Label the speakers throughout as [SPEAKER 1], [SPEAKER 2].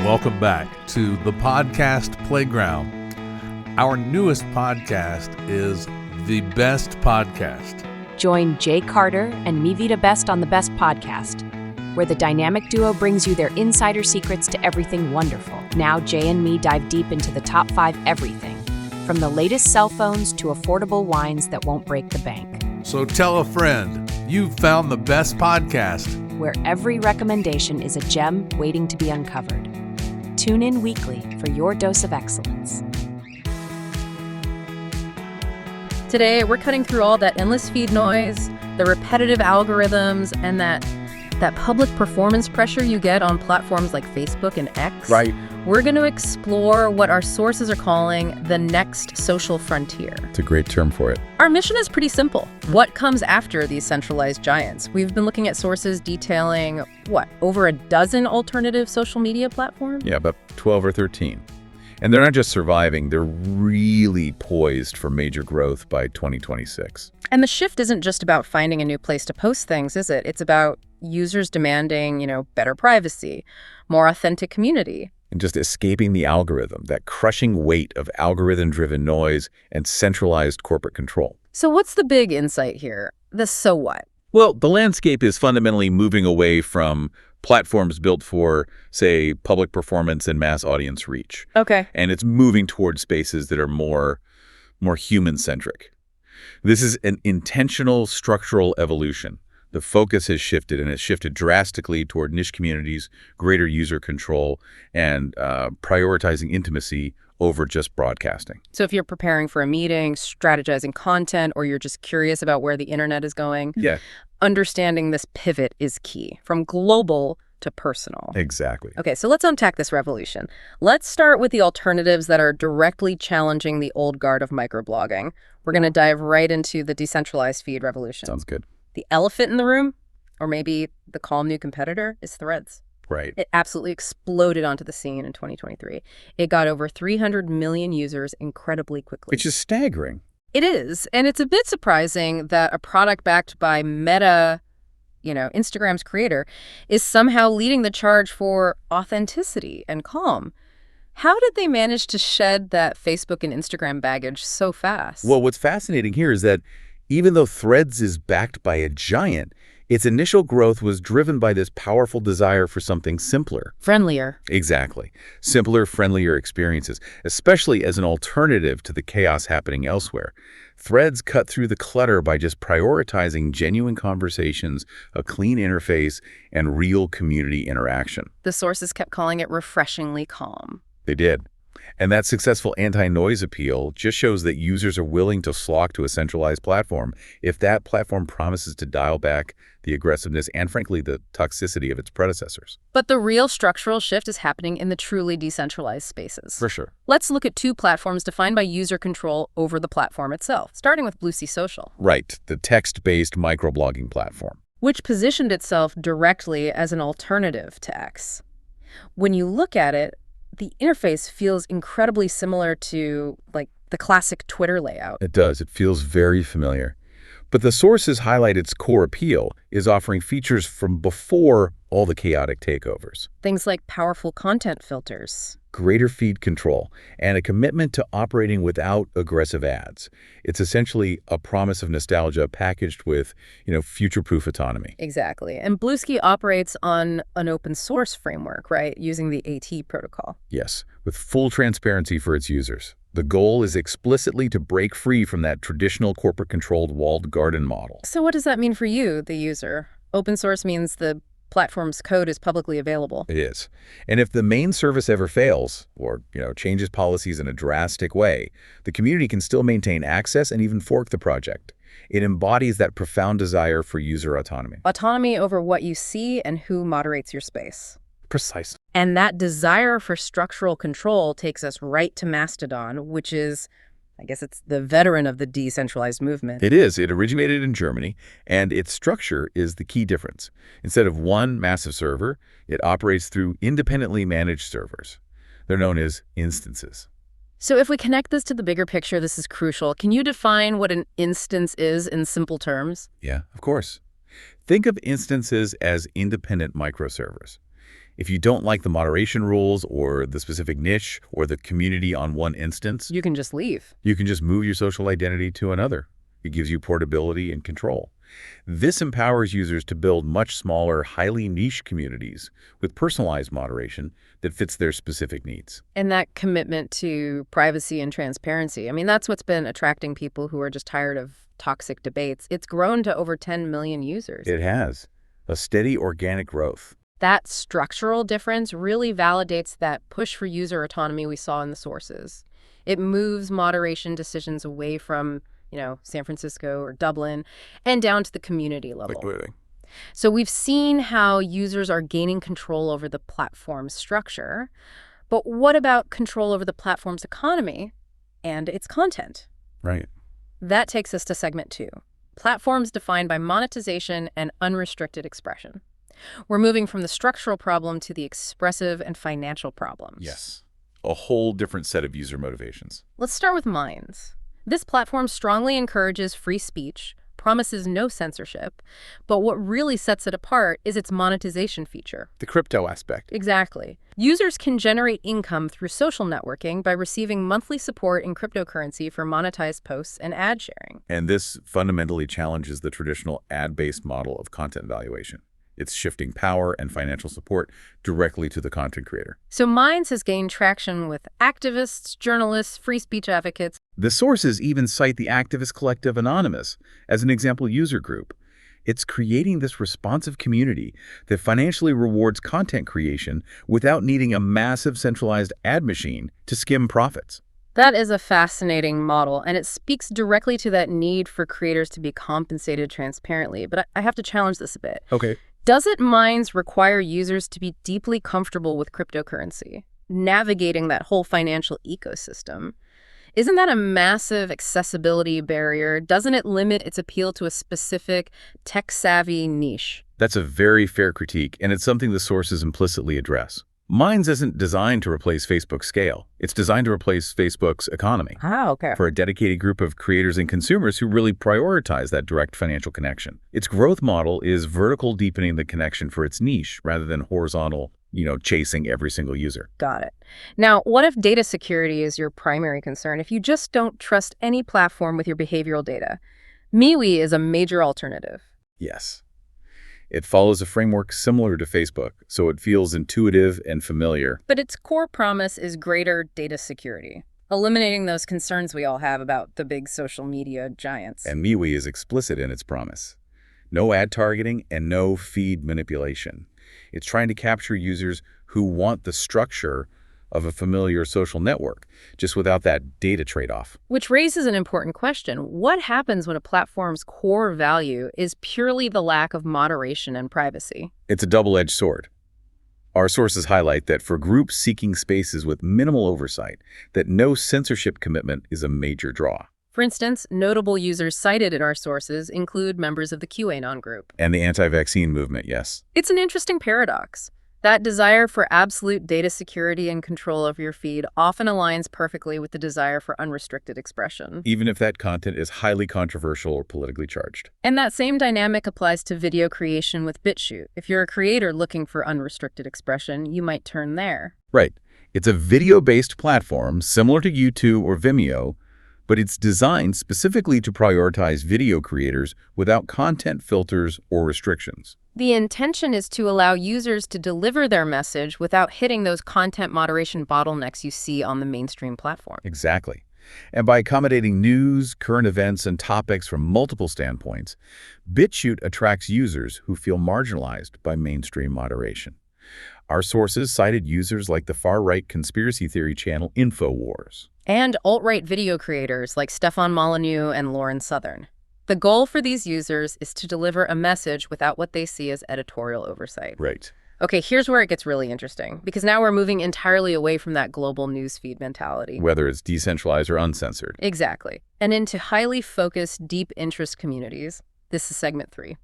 [SPEAKER 1] Welcome back to the Podcast Playground. Our newest podcast is The Best Podcast.
[SPEAKER 2] Join Jay Carter and Mivita Best on The Best Podcast, where the dynamic duo brings you their insider secrets to everything wonderful. Now Jay and me dive deep into the top 5 everything, from the latest cell phones to affordable wines that won't break the bank.
[SPEAKER 1] So tell a friend, you've found The Best Podcast,
[SPEAKER 2] where every recommendation is a gem waiting to be uncovered. Tune in weekly for your dose of excellence.
[SPEAKER 3] Today, we're cutting through all that endless feed noise, the repetitive algorithms, and that public performance pressure you get on platforms like Facebook and X.
[SPEAKER 4] Right.
[SPEAKER 3] We're going to explore what our sources are calling the next social frontier.
[SPEAKER 4] It's a great term for it.
[SPEAKER 3] Our mission is pretty simple. What comes after these centralized giants? We've been looking at sources detailing, over a dozen alternative social media platforms?
[SPEAKER 4] Yeah, about 12 or 13. And they're not just surviving, they're really poised for major growth by 2026.
[SPEAKER 3] And the shift isn't just about finding a new place to post things, is it? It's about users demanding, better privacy, more authentic community.
[SPEAKER 4] And just escaping the algorithm, that crushing weight of algorithm-driven noise and centralized corporate control.
[SPEAKER 3] So what's the big insight here? The so what?
[SPEAKER 4] Well, the landscape is fundamentally moving away from platforms built for, say, public performance and mass audience reach.
[SPEAKER 3] Okay.
[SPEAKER 4] And it's moving towards spaces that are more human-centric. This is an intentional structural evolution. The focus has shifted, and it's shifted drastically toward niche communities, greater user control, and prioritizing intimacy over just broadcasting.
[SPEAKER 3] So if you're preparing for a meeting, strategizing content, or you're just curious about where the internet is going, understanding this pivot is key, from global to personal.
[SPEAKER 4] Exactly.
[SPEAKER 3] Okay, so let's unpack this revolution. Let's start with the alternatives that are directly challenging the old guard of microblogging. We're going to dive right into the decentralized feed revolution.
[SPEAKER 4] Sounds good.
[SPEAKER 3] The elephant in the room, or maybe the calm new competitor, is Threads.
[SPEAKER 4] Right.
[SPEAKER 3] It absolutely exploded onto the scene in 2023. It got over 300 million users incredibly quickly.
[SPEAKER 4] Which is staggering.
[SPEAKER 3] It is. And it's a bit surprising that a product backed by Meta, Instagram's creator, is somehow leading the charge for authenticity and calm. How did they manage to shed that Facebook and Instagram baggage so fast?
[SPEAKER 4] Well, what's fascinating here is that even though Threads is backed by a giant, its initial growth was driven by this powerful desire for something simpler.
[SPEAKER 3] Friendlier.
[SPEAKER 4] Exactly. Simpler, friendlier experiences, especially as an alternative to the chaos happening elsewhere. Threads cut through the clutter by just prioritizing genuine conversations, a clean interface, and real community interaction.
[SPEAKER 3] The sources kept calling it refreshingly calm.
[SPEAKER 4] They did. And that successful anti-noise appeal just shows that users are willing to flock to a centralized platform if that platform promises to dial back the aggressiveness and, frankly, the toxicity of its predecessors.
[SPEAKER 3] But the real structural shift is happening in the truly decentralized spaces.
[SPEAKER 4] For sure.
[SPEAKER 3] Let's look at 2 platforms defined by user control over the platform itself, starting with Bluesky Social.
[SPEAKER 4] Right, the text-based microblogging platform.
[SPEAKER 3] Which positioned itself directly as an alternative to X. When you look at it, the interface feels incredibly similar to, the classic Twitter layout.
[SPEAKER 4] It does. It feels very familiar. But the sources highlight its core appeal is offering features from before all the chaotic takeovers.
[SPEAKER 3] Things like powerful content filters,
[SPEAKER 4] greater feed control, and a commitment to operating without aggressive ads. It's essentially a promise of nostalgia packaged with, future-proof autonomy.
[SPEAKER 3] Exactly. And Bluesky operates on an open source framework, right, using the AT protocol.
[SPEAKER 4] Yes, with full transparency for its users. The goal is explicitly to break free from that traditional corporate-controlled walled garden model.
[SPEAKER 3] So what does that mean for you, the user? Open source means the platform's code is publicly available.
[SPEAKER 4] It is. And if the main service ever fails or, changes policies in a drastic way, the community can still maintain access and even fork the project. It embodies that profound desire for user autonomy.
[SPEAKER 3] Autonomy over what you see and who moderates your space.
[SPEAKER 4] Precisely.
[SPEAKER 3] And that desire for structural control takes us right to Mastodon, which is, I guess it's the veteran of the decentralized movement.
[SPEAKER 4] It is. It originated in Germany, and its structure is the key difference. Instead of one massive server, it operates through independently managed servers. They're known as instances.
[SPEAKER 3] So if we connect this to the bigger picture, this is crucial. Can you define what an instance is in simple terms?
[SPEAKER 4] Yeah, of course. Think of instances as independent microservers. If you don't like the moderation rules or the specific niche or the community on one instance,
[SPEAKER 3] You can just leave.
[SPEAKER 4] you can just move your social identity to another. It gives you portability and control. This empowers users to build much smaller, highly niche communities with personalized moderation that fits their specific needs.
[SPEAKER 3] And that commitment to privacy and transparency, I mean, that's what's been attracting people who are just tired of toxic debates. It's grown to over 10 million users.
[SPEAKER 4] It has a steady organic growth.
[SPEAKER 3] That structural difference really validates that push for user autonomy we saw in the sources. It moves moderation decisions away from, San Francisco or Dublin and down to the community level. So we've seen how users are gaining control over the platform's structure. But what about control over the platform's economy and its content?
[SPEAKER 4] Right.
[SPEAKER 3] That takes us to segment 2. Platforms defined by monetization and unrestricted expression. We're moving from the structural problem to the expressive and financial problems.
[SPEAKER 4] Yes. A whole different set of user motivations.
[SPEAKER 3] Let's start with Minds. This platform strongly encourages free speech, promises no censorship, but what really sets it apart is its monetization feature.
[SPEAKER 5] The crypto aspect.
[SPEAKER 3] Exactly. Users can generate income through social networking by receiving monthly support in cryptocurrency for monetized posts and ad sharing.
[SPEAKER 4] And this fundamentally challenges the traditional ad-based model of content valuation. It's shifting power and financial support directly to the content creator.
[SPEAKER 3] So Minds has gained traction with activists, journalists, free speech advocates.
[SPEAKER 4] The sources even cite the activist collective Anonymous as an example user group. It's creating this responsive community that financially rewards content creation without needing a massive centralized ad machine to skim profits.
[SPEAKER 3] That is a fascinating model, and it speaks directly to that need for creators to be compensated transparently. But I have to challenge this a bit.
[SPEAKER 5] Okay.
[SPEAKER 3] Doesn't Minds require users to be deeply comfortable with cryptocurrency, navigating that whole financial ecosystem? Isn't that a massive accessibility barrier? Doesn't it limit its appeal to a specific tech-savvy niche?
[SPEAKER 4] That's a very fair critique, and it's something the sources implicitly address. Minds isn't designed to replace Facebook's scale. It's designed to replace Facebook's economy.
[SPEAKER 3] Okay.
[SPEAKER 4] For a dedicated group of creators and consumers who really prioritize that direct financial connection. Its growth model is vertical deepening the connection for its niche rather than horizontal, chasing every single user.
[SPEAKER 3] Got it. Now, what if data security is your primary concern? If you just don't trust any platform with your behavioral data, MeWe is a major alternative.
[SPEAKER 4] Yes. It follows a framework similar to Facebook, so it feels intuitive and familiar.
[SPEAKER 3] But its core promise is greater data security, eliminating those concerns we all have about the big social media giants.
[SPEAKER 4] And MeWe is explicit in its promise. No ad targeting and no feed manipulation. It's trying to capture users who want the structure of a familiar social network, just without that data trade-off.
[SPEAKER 3] Which raises an important question. What happens when a platform's core value is purely the lack of moderation and privacy?
[SPEAKER 4] It's a double-edged sword. Our sources highlight that for groups seeking spaces with minimal oversight, that no censorship commitment is a major draw.
[SPEAKER 3] For instance, notable users cited in our sources include members of the QAnon group.
[SPEAKER 4] And the anti-vaccine movement, yes.
[SPEAKER 3] It's an interesting paradox. That desire for absolute data security and control of your feed often aligns perfectly with the desire for unrestricted expression.
[SPEAKER 4] Even if that content is highly controversial or politically charged.
[SPEAKER 3] And that same dynamic applies to video creation with BitChute. If you're a creator looking for unrestricted expression, you might turn there.
[SPEAKER 4] Right. It's a video-based platform similar to YouTube or Vimeo, but it's designed specifically to prioritize video creators without content filters or restrictions.
[SPEAKER 3] The intention is to allow users to deliver their message without hitting those content moderation bottlenecks you see on the mainstream platform.
[SPEAKER 4] Exactly. And by accommodating news, current events, and topics from multiple standpoints, BitChute attracts users who feel marginalized by mainstream moderation. Our sources cited users like the far-right conspiracy theory channel InfoWars.
[SPEAKER 3] And alt-right video creators like Stefan Molyneux and Lauren Southern. The goal for these users is to deliver a message without what they see as editorial oversight.
[SPEAKER 4] Right.
[SPEAKER 3] Okay, here's where it gets really interesting, because now we're moving entirely away from that global newsfeed mentality.
[SPEAKER 4] Whether it's decentralized or uncensored.
[SPEAKER 3] Exactly. And into highly focused, deep interest communities. This is segment 3.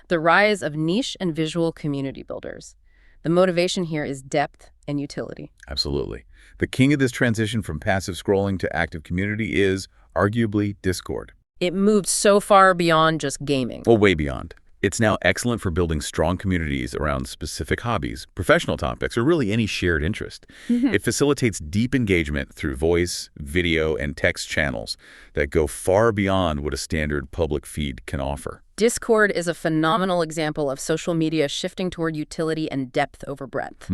[SPEAKER 3] The rise of niche and visual community builders. The motivation here is depth and utility.
[SPEAKER 4] Absolutely. The king of this transition from passive scrolling to active community is, arguably, Discord.
[SPEAKER 3] It moved so far beyond just gaming.
[SPEAKER 4] Well, way beyond. It's now excellent for building strong communities around specific hobbies, professional topics, or really any shared interest. It facilitates deep engagement through voice, video, and text channels that go far beyond what a standard public feed can offer.
[SPEAKER 3] Discord is a phenomenal example of social media shifting toward utility and depth over breadth.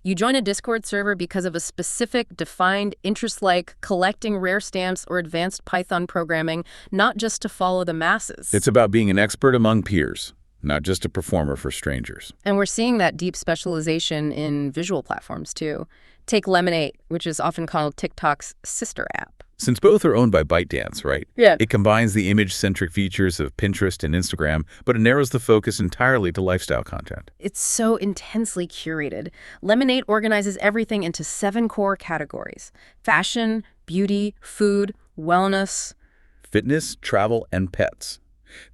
[SPEAKER 3] You join a Discord server because of a specific, defined interest like collecting rare stamps or advanced Python programming, not just to follow the masses.
[SPEAKER 4] It's about being an expert among peers, not just a performer for strangers.
[SPEAKER 3] And we're seeing that deep specialization in visual platforms, too. Take Lemon8, which is often called TikTok's sister app.
[SPEAKER 4] Since both are owned by ByteDance, right?
[SPEAKER 3] Yeah.
[SPEAKER 4] It combines the image-centric features of Pinterest and Instagram, but it narrows the focus entirely to lifestyle content.
[SPEAKER 3] It's so intensely curated. Lemon8 organizes everything into 7 core categories: fashion, beauty, food, wellness.
[SPEAKER 4] Fitness, travel, and pets.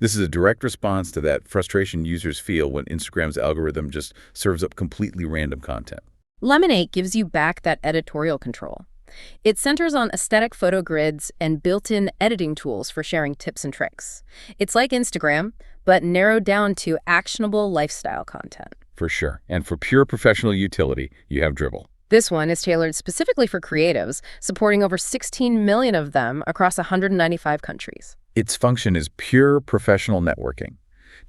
[SPEAKER 4] This is a direct response to that frustration users feel when Instagram's algorithm just serves up completely random content.
[SPEAKER 3] Lemon8 gives you back that editorial control. It centers on aesthetic photo grids and built-in editing tools for sharing tips and tricks. It's like Instagram, but narrowed down to actionable lifestyle content.
[SPEAKER 4] For sure. And for pure professional utility, you have Dribbble.
[SPEAKER 3] This one is tailored specifically for creatives, supporting over 16 million of them across 195 countries.
[SPEAKER 4] Its function is pure professional networking.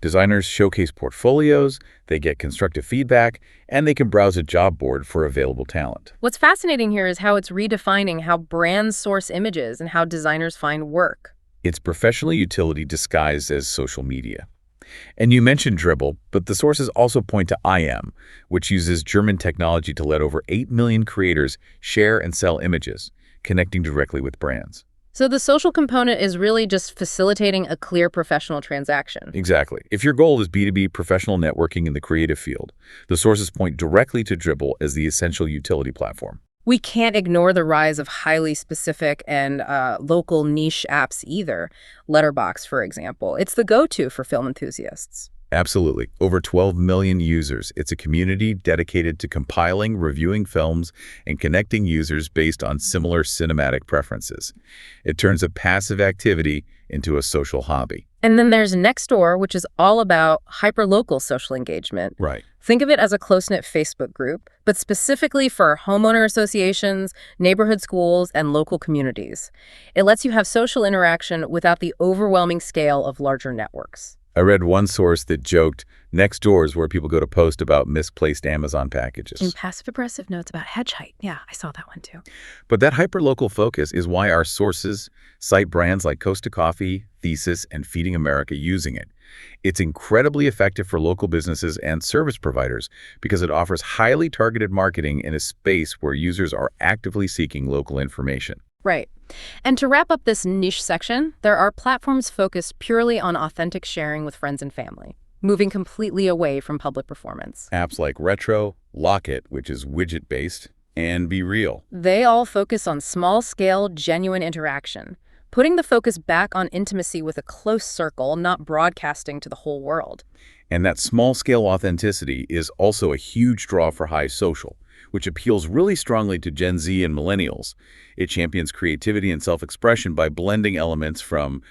[SPEAKER 4] Designers showcase portfolios, they get constructive feedback, and they can browse a job board for available talent.
[SPEAKER 3] What's fascinating here is how it's redefining how brands source images and how designers find work.
[SPEAKER 4] It's professional utility disguised as social media. And you mentioned Dribbble, but the sources also point to IM, which uses German technology to let over 8 million creators share and sell images, connecting directly with brands.
[SPEAKER 3] So the social component is really just facilitating a clear professional transaction.
[SPEAKER 4] Exactly. If your goal is B2B professional networking in the creative field, the sources point directly to Dribbble as the essential utility platform.
[SPEAKER 3] We can't ignore the rise of highly specific and local niche apps either. Letterboxd, for example. It's the go-to for film enthusiasts.
[SPEAKER 4] Absolutely. Over 12 million users. It's a community dedicated to compiling, reviewing films, and connecting users based on similar cinematic preferences. It turns a passive activity into a social hobby.
[SPEAKER 3] And then there's Nextdoor, which is all about hyperlocal social engagement.
[SPEAKER 4] Right.
[SPEAKER 3] Think of it as a close-knit Facebook group, but specifically for homeowner associations, neighborhood schools, and local communities. It lets you have social interaction without the overwhelming scale of larger networks.
[SPEAKER 4] I read one source that joked, Nextdoor is where people go to post about misplaced Amazon packages.
[SPEAKER 3] And passive-aggressive notes about hedge height. Yeah, I saw that one too.
[SPEAKER 4] But that hyperlocal focus is why our sources cite brands like Costa Coffee, Thesis, and Feeding America using it. It's incredibly effective for local businesses and service providers because it offers highly targeted marketing in a space where users are actively seeking local information.
[SPEAKER 3] Right. And to wrap up this niche section, there are platforms focused purely on authentic sharing with friends and family, moving completely away from public performance.
[SPEAKER 4] Apps like Retro, Locket, which is widget-based, and Be Real.
[SPEAKER 3] They all focus on small-scale, genuine interaction, putting the focus back on intimacy with a close circle, not broadcasting to the whole world.
[SPEAKER 4] And that small-scale authenticity is also a huge draw for High Social, which appeals really strongly to Gen Z and millennials. It champions creativity and self-expression by blending elements from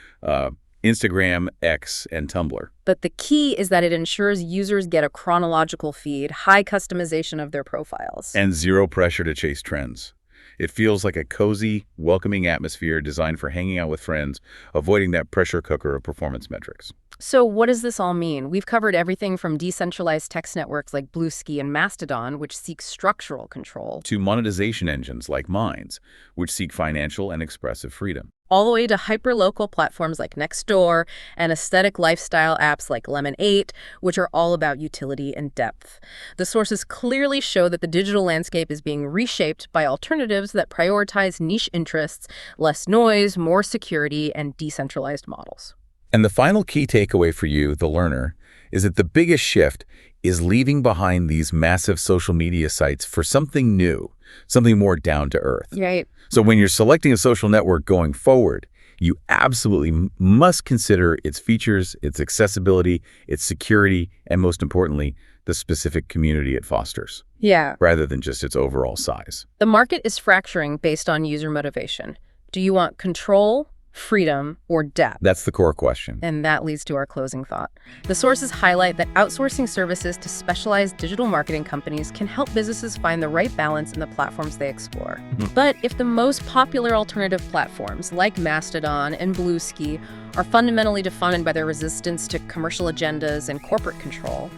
[SPEAKER 4] Instagram, X, and Tumblr.
[SPEAKER 3] But the key is that it ensures users get a chronological feed, high customization of their profiles.
[SPEAKER 4] And zero pressure to chase trends. It feels like a cozy, welcoming atmosphere designed for hanging out with friends, avoiding that pressure cooker of performance metrics.
[SPEAKER 3] So what does this all mean? We've covered everything from decentralized text networks like Bluesky and Mastodon, which seek structural control,
[SPEAKER 4] to monetization engines like Minds, which seek financial and expressive freedom.
[SPEAKER 3] all the way to hyperlocal platforms like Nextdoor and aesthetic lifestyle apps like Lemon8, which are all about utility and depth. The sources clearly show that the digital landscape is being reshaped by alternatives that prioritize niche interests, less noise, more security, and decentralized models.
[SPEAKER 4] And the final key takeaway for you, the learner, is that the biggest shift is leaving behind these massive social media sites for something new, something more down to earth.
[SPEAKER 3] Right.
[SPEAKER 4] So when you're selecting a social network going forward, you absolutely must consider its features, its accessibility, its security, and most importantly, the specific community it fosters.
[SPEAKER 3] Yeah.
[SPEAKER 4] Rather than just its overall size.
[SPEAKER 3] The market is fracturing based on user motivation. Do you want control, freedom, or depth?
[SPEAKER 4] That's the core question.
[SPEAKER 3] And that leads to our closing thought. The sources highlight that outsourcing services to specialized digital marketing companies can help businesses find the right balance in the platforms they explore. But if the most popular alternative platforms, like Mastodon and Bluesky, are fundamentally defined by their resistance to commercial agendas and corporate control,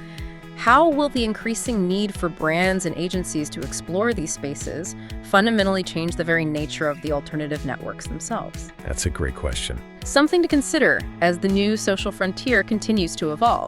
[SPEAKER 3] how will the increasing need for brands and agencies to explore these spaces fundamentally change the very nature of the alternative networks themselves?
[SPEAKER 4] That's a great question.
[SPEAKER 3] Something to consider as the new social frontier continues to evolve.